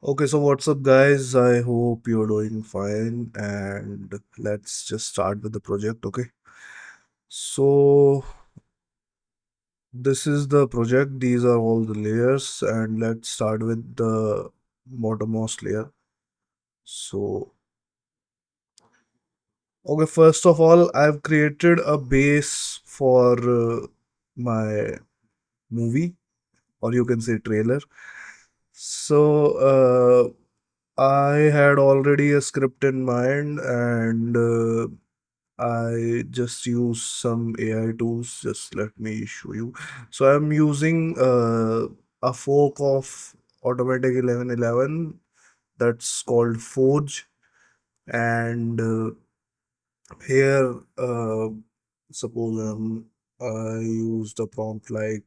Okay, so what's up, guys? I hope you're doing fine, and let's just start with the project. Okay, so this is the project, these are all the layers, and let's start with the bottommost layer. So, okay, first of all, I've created a base for my movie, or you can say trailer. So, I had already a script in mind, and I just use some AI tools. Just let me show you. So I'm using a fork of Automatic 1111 that's called Forge, and here, suppose I used a prompt like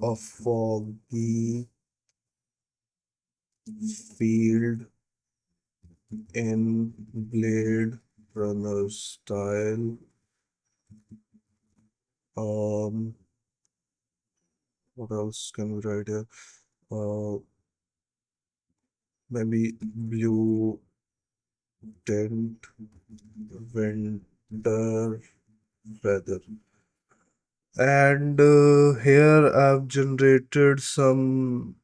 a foggy field in Blade Runner style. Um, what else can we write here? Uh, Maybe blue tint, winter weather. And here I've generated some.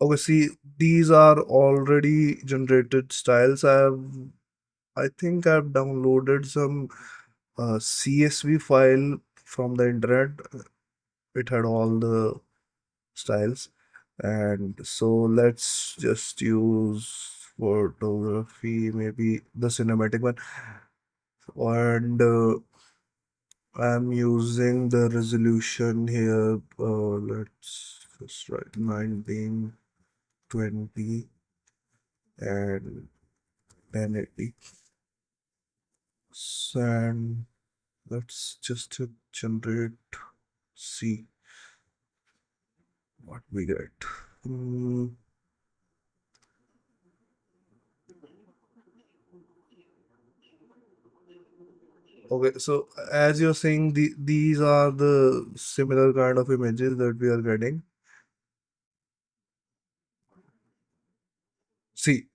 Okay, see, these are already generated styles. I think I've downloaded some CSV file from the internet. It had all the styles. And so let's just use photography, maybe the cinematic one. And I'm using the resolution here. Let's just write 1920 and 1080. And let's just generate, see what we get. Hmm. Okay, so as you're saying, these are the similar kind of images that we are getting. See,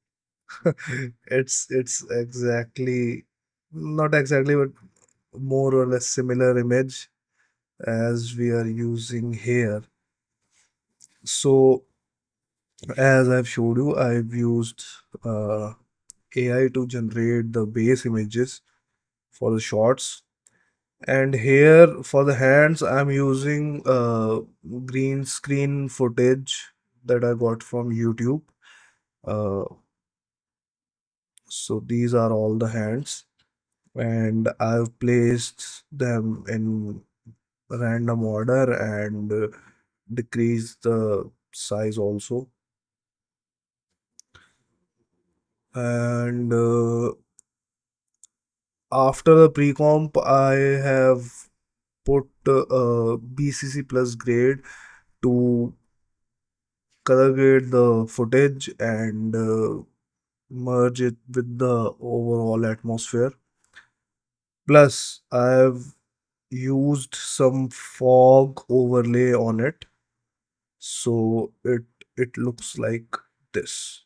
it's exactly, not exactly, but more or less similar image as we are using here. So as I've showed you, I've used AI to generate the base images for the shots. And here for the hands, I'm using green screen footage that I got from YouTube. Uh, so these are all the hands, and I've placed them in random order and decreased the size also. And after the pre-comp, I have put BCC plus grade to color grade the footage and merge it with the overall atmosphere. Plus, I've used some fog overlay on it, so it looks like this.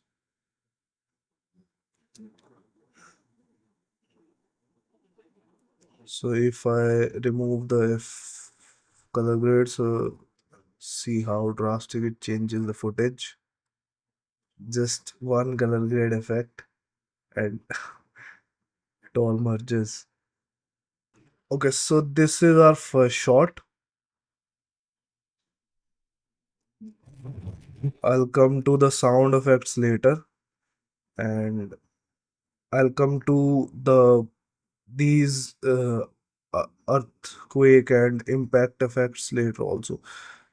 So if I remove the color grade, so see how drastic it changes the footage. Just one color grade effect, and it all merges. Okay, so this is our first shot. I'll come to the sound effects later, and I'll come to these earthquake and impact effects later also.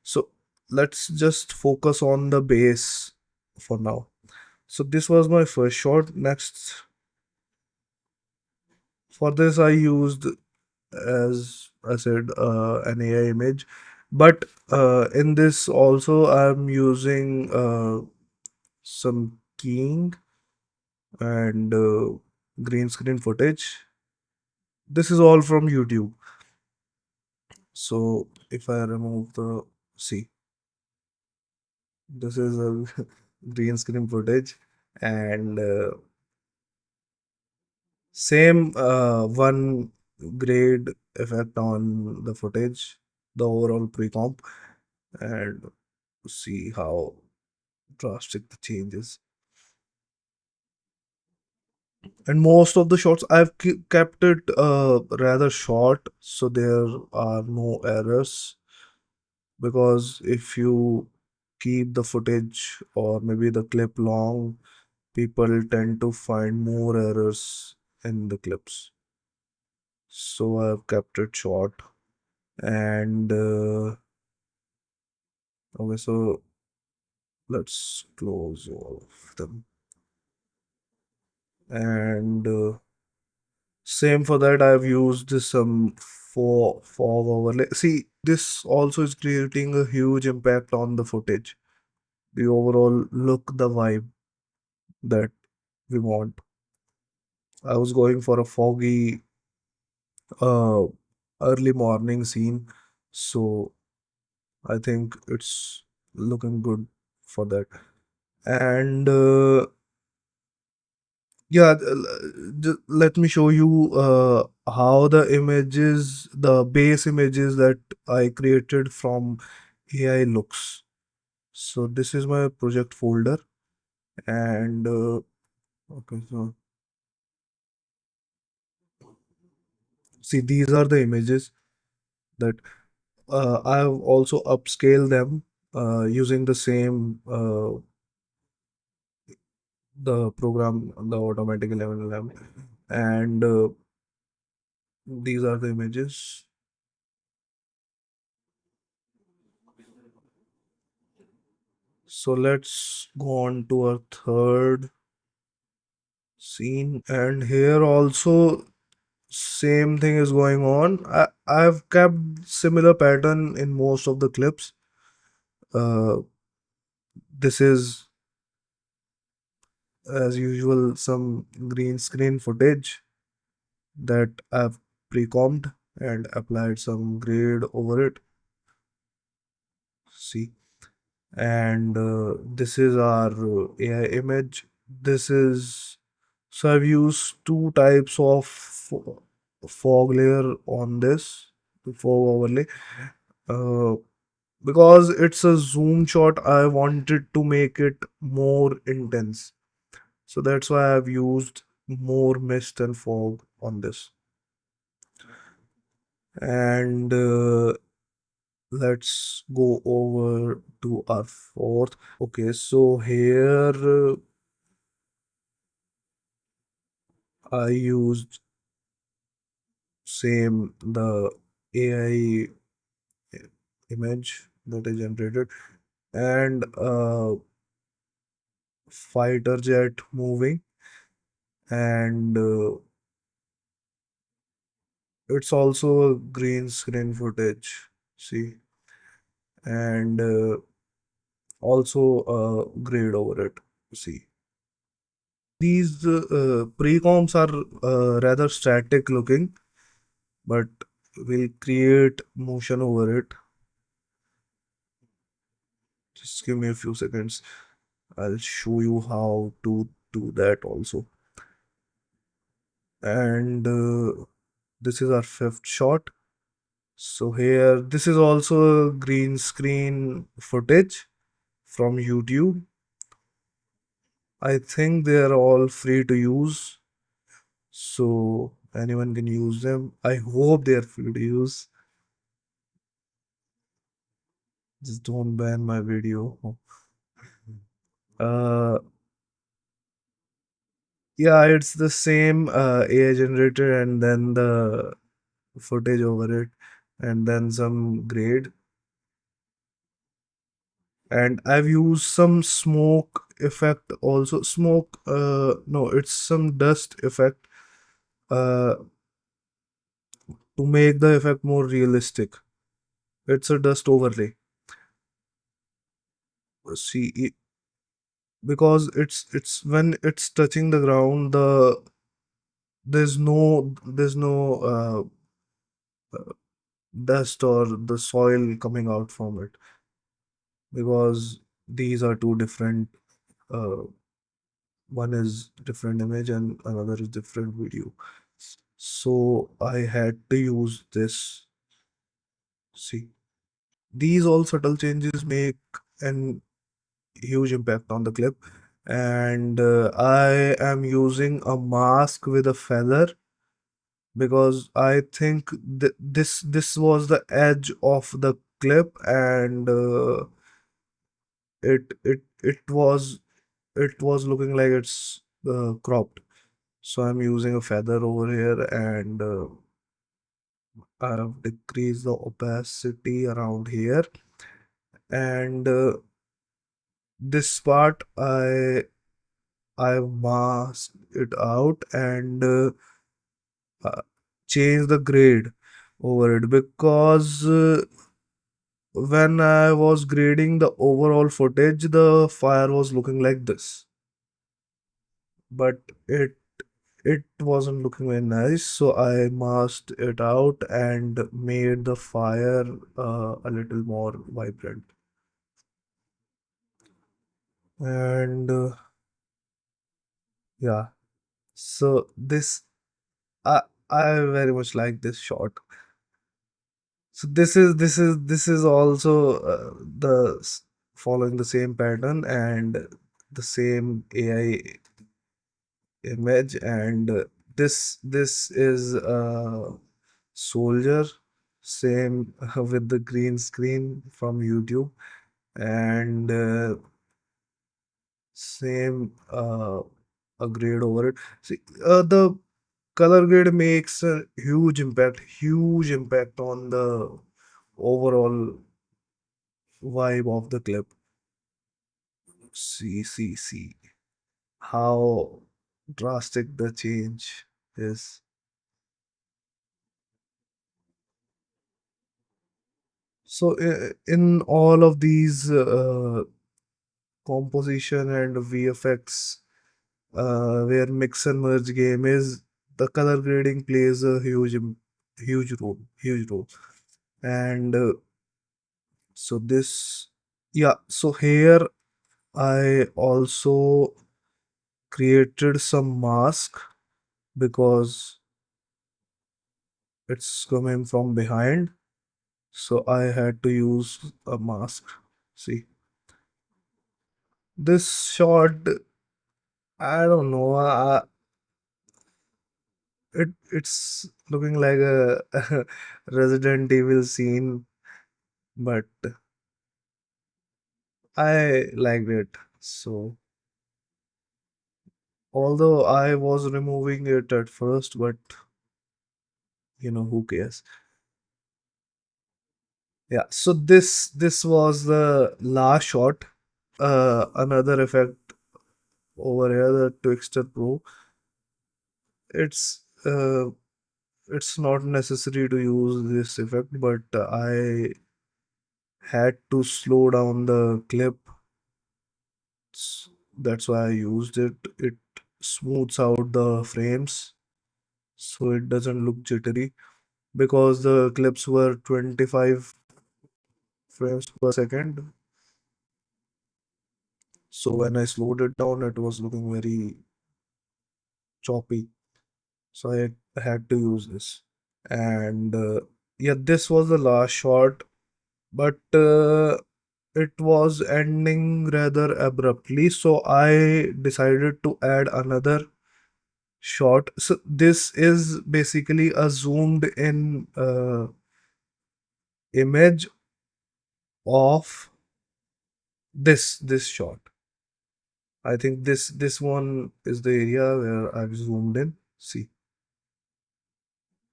So let's just focus on the base for now. So this was my first shot. Next, for this I used, as I said, an AI image, but in this also I'm using some keying and green screen footage. This is all from YouTube. So if I remove the, see, This is a green screen footage, and same one grade effect on the footage, the overall pre-comp, and see how drastic the change is. And most of the shots I've kept it rather short, so there are no errors. Because if you keep the footage or maybe the clip long, people tend to find more errors in the clips. So I've kept it short. And okay, so let's close all of them. And same for that, I've used some for fog overlay. See, this also is creating a huge impact on the footage, the overall look, the vibe that we want. I was going for a foggy uh early morning scene, so I think it's looking good for that. And yeah, let me show you how the images, the base images that I created from AI looks. So this is my project folder, and okay, so see, these are the images that I've also upscaled them using the same the program, the automatic 1111, and these are the images. So let's go on to our third scene, and here also same thing is going on. I've kept similar pattern in most of the clips. Uh, this is as usual some green screen footage that I've pre-comped and applied some grade over it. See, and this is our AI image. This is so I've used two types of fog layer on this, the fog overlay. Uh, because it's a zoom shot, I wanted to make it more intense. So that's why I've used more mist and fog on this. And let's go over to our fourth. Okay, so here I used same the AI image that I generated, and fighter jet moving, and it's also a green screen footage. See, and also grade over it. See, these pre-comps are rather static looking, but we'll create motion over it. Just give me a few seconds. I'll show you how to do that also. And this is our fifth shot. So here, this is also a green screen footage from YouTube. I think they are all free to use, so anyone can use them. I hope they are free to use. Just don't ban my video. Uh, yeah, it's the same AI generator and then the footage over it, and then some grade. And I've used some smoke effect also. Smoke, no, it's some dust effect uh, to make the effect more realistic. It's a dust overlay. See, because it's when it's touching the ground, there's no dust or the soil coming out from it because these are two different, uh, one is different image and another is different video. So I had to use this. See, these all subtle changes make an huge impact on the clip. And I am using a mask with a feather because I think this was the edge of the clip, and it was looking like it's cropped. So I'm using a feather over here, and I've decreased the opacity around here, and this part I masked it out, and uh, changed the grade over it because when I was grading the overall footage, the fire was looking like this, but it wasn't looking very nice. So I masked it out and made the fire a little more vibrant. And yeah, so this I I very much like this shot. So this is also following the same pattern and the same AI image, and this is a soldier, same with the green screen from YouTube, and same a grade over it. See, the color grade makes a huge impact on the overall vibe of the clip. See how drastic the change is. So in all of these composition and VFX, where mix and merge game is, the color grading plays a huge role. And so this, yeah, so here I also created some mask because it's coming from behind. So I had to use a mask. See, this shot, I don't know. It's looking like a Resident Evil scene, but I liked it. So, although I was removing it at first, but who cares? Yeah. So this was the last shot. Another effect over here, the Twixter Pro. It's uh, it's not necessary to use this effect, but I had to slow down the clip. That's why I used it. It smooths out the frames so it doesn't look jittery because the clips were 25 frames per second. So when I slowed it down, it was looking very choppy. So I had to use this. And yeah, this was the last shot, but it was ending rather abruptly. So I decided to add another shot. So this is basically a zoomed in image of this shot. I think this one is the area where I've zoomed in. See,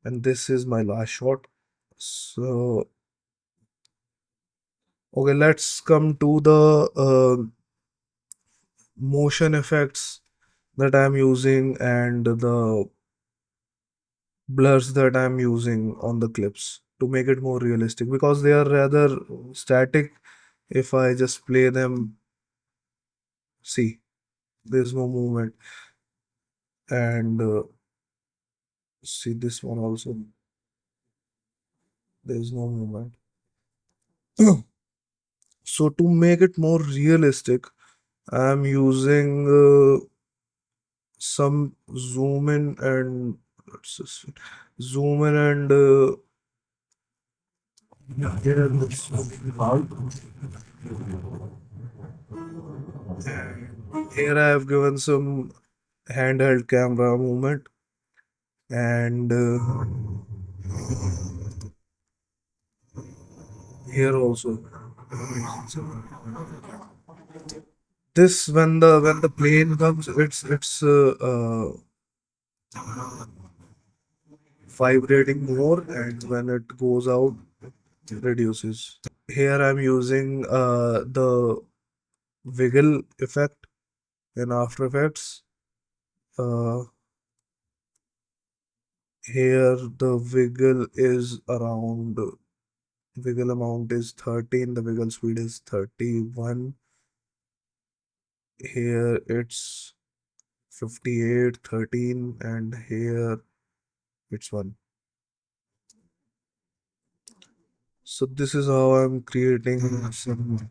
and this is my last shot. So okay, let's come to the motion effects that I'm using and the blurs that I'm using on the clips to make it more realistic because they are rather static. If I just play them, see, there's no movement. And see this one also, there's no movement. So to make it more realistic, I'm using some zoom in and what's this? Zoom in and yeah, here this out. Here I have given some handheld camera movement and here also. This when the plane comes, it's vibrating more, and when it goes out, it reduces. Here I'm using the wiggle effect in After Effects. Uh, Here the wiggle amount is 13, the wiggle speed is 31. Here it's 58, 13, and here it's 1. So this is how I'm creating some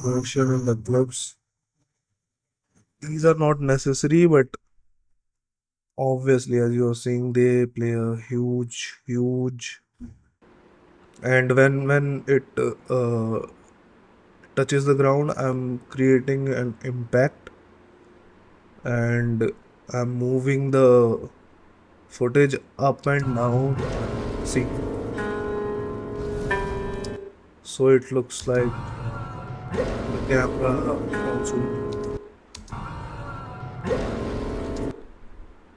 motion in the clips. These are not necessary, but obviously, as you're seeing, they play a huge. And when it touches the ground, I'm creating an impact and I'm moving the footage up and down. See, so it looks like the camera also.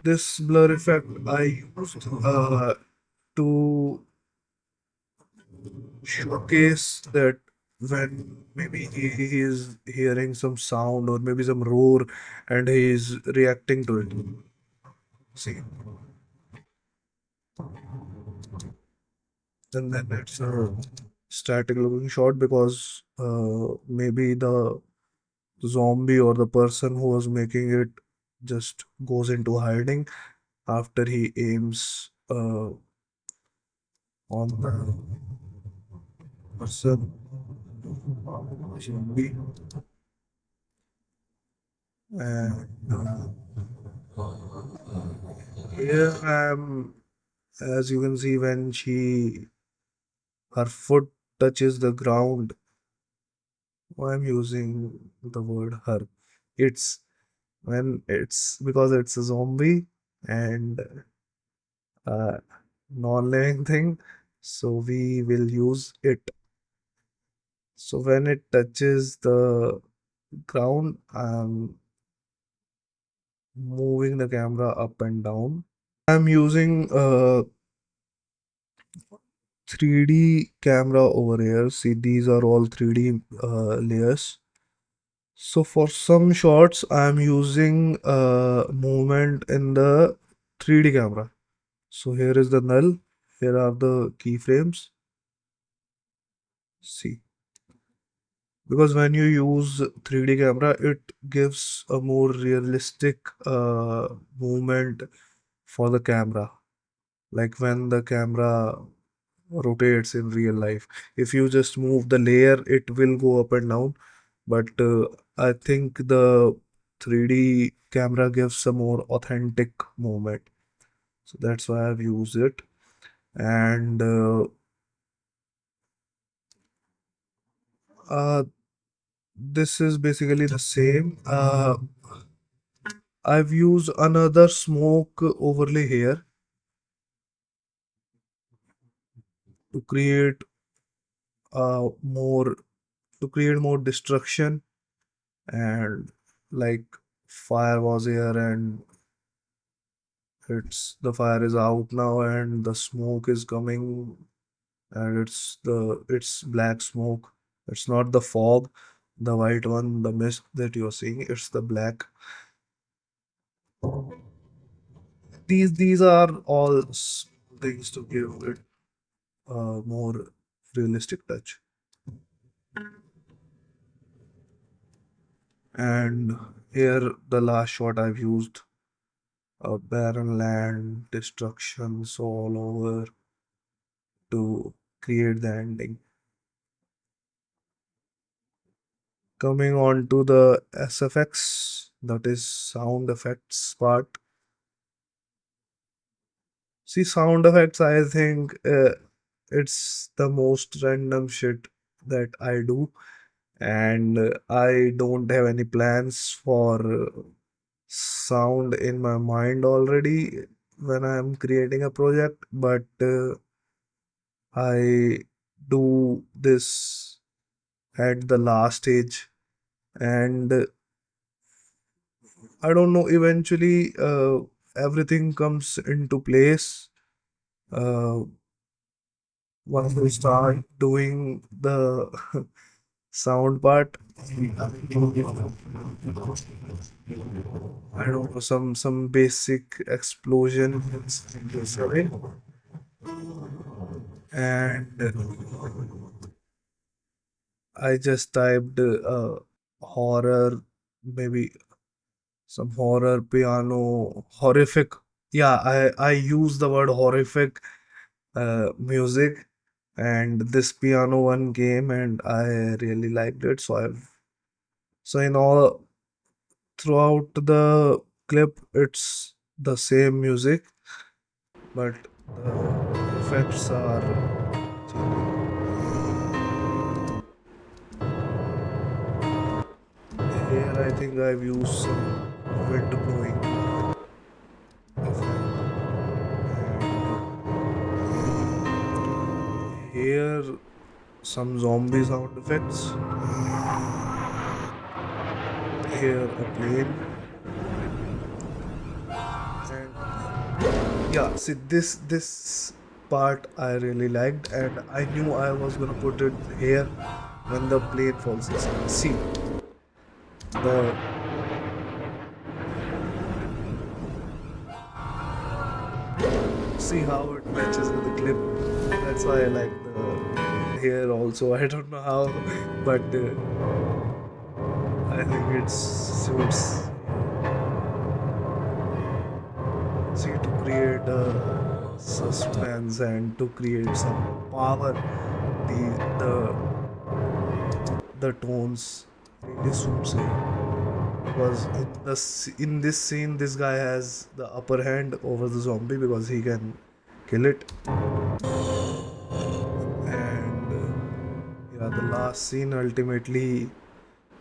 This blur effect I used to showcase that when maybe he is hearing some sound or maybe some roar and he is reacting to it. See, and then it's a static looking shot because maybe the zombie or the person who was making it just goes into hiding after he aims on the person zombie. And here as you can see, when her foot touches the ground, why I'm using the word her. It's when it's because it's a zombie and a non-living thing, so we will use it. So when it touches the ground, I'm moving the camera up and down. I'm using a 3D camera over here. See, these are all 3D layers. So for some shots, I'm using movement in the 3D camera. So here is the null. Here are the keyframes. See, because when you use 3D camera, it gives a more realistic movement for the camera. Like when the camera rotates in real life. If you just move the layer, it will go up and down. But I think the 3D camera gives a more authentic movement. So that's why I've used it. And uh, this is basically the same. I've used another smoke overlay here to create more destruction, and like fire was here and the fire is out now and the smoke is coming and it's black smoke. It's not the fog, the white one, the mist that you're seeing. It's the black. These are all things to give it a more realistic touch. And here the last shot I've used a barren land, destructions all over to create the ending. Coming on to the SFX, that is sound effects part. See, sound effects, I think it's the most random shit that I do, and I don't have any plans for sound in my mind already when I'm creating a project, but I do this at the last stage, and I don't know, eventually everything comes into place once we start doing the sound part. I don't know, some basic explosion sorry, and I just typed horror, maybe some horror piano horrific. Yeah, I use the word horrific music, and this piano one came and I really liked it. So in all throughout the clip it's the same music, but the effects are changing. Here I think I've used some wind blowing effect, and here some zombie sound effects. Here a plane, and yeah, see this part I really liked, and I knew I was gonna put it here when the plane falls asleep. The see how it matches with the clip. That's why I like the here also. I don't know how, but I think it suits see to create a suspense and to create some power. The tones really suits it because in this scene this guy has the upper hand over the zombie because he can kill it, and yeah, the last scene ultimately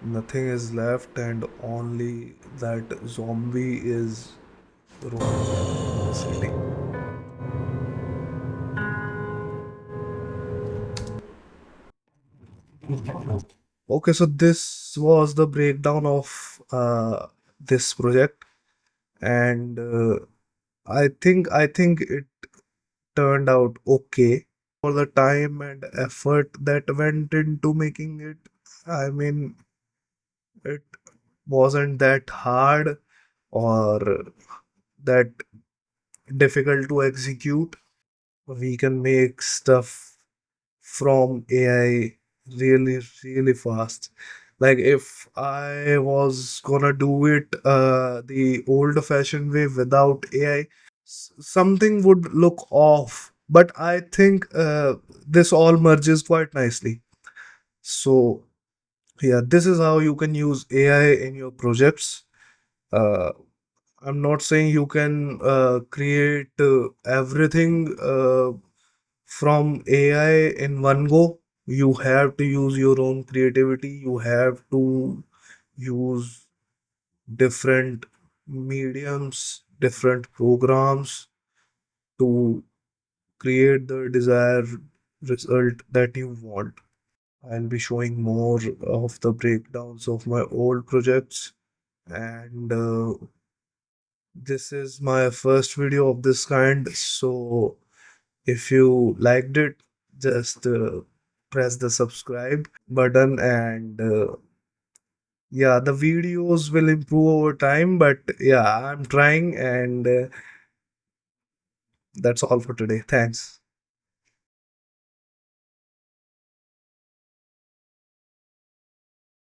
nothing is left and only that zombie is roaming the city. Okay, so this was the breakdown of this project, and I think it turned out okay for the time and effort that went into making it. I mean, it wasn't that hard or that difficult to execute. We can make stuff from AI really, really fast. Like if I was gonna do it the old-fashioned way without AI, something would look off. But I think this all merges quite nicely. So yeah, this is how you can use AI in your projects. Uh, I'm not saying you can create everything from AI in one go. You have to use your own creativity. You have to use different mediums, different programs to create the desired result that you want. I'll be showing more of the breakdowns of my old projects, and this is my first video of this kind. So if you liked it, just press the subscribe button, and yeah, the videos will improve over time, but yeah, I'm trying, and that's all for today. Thanks.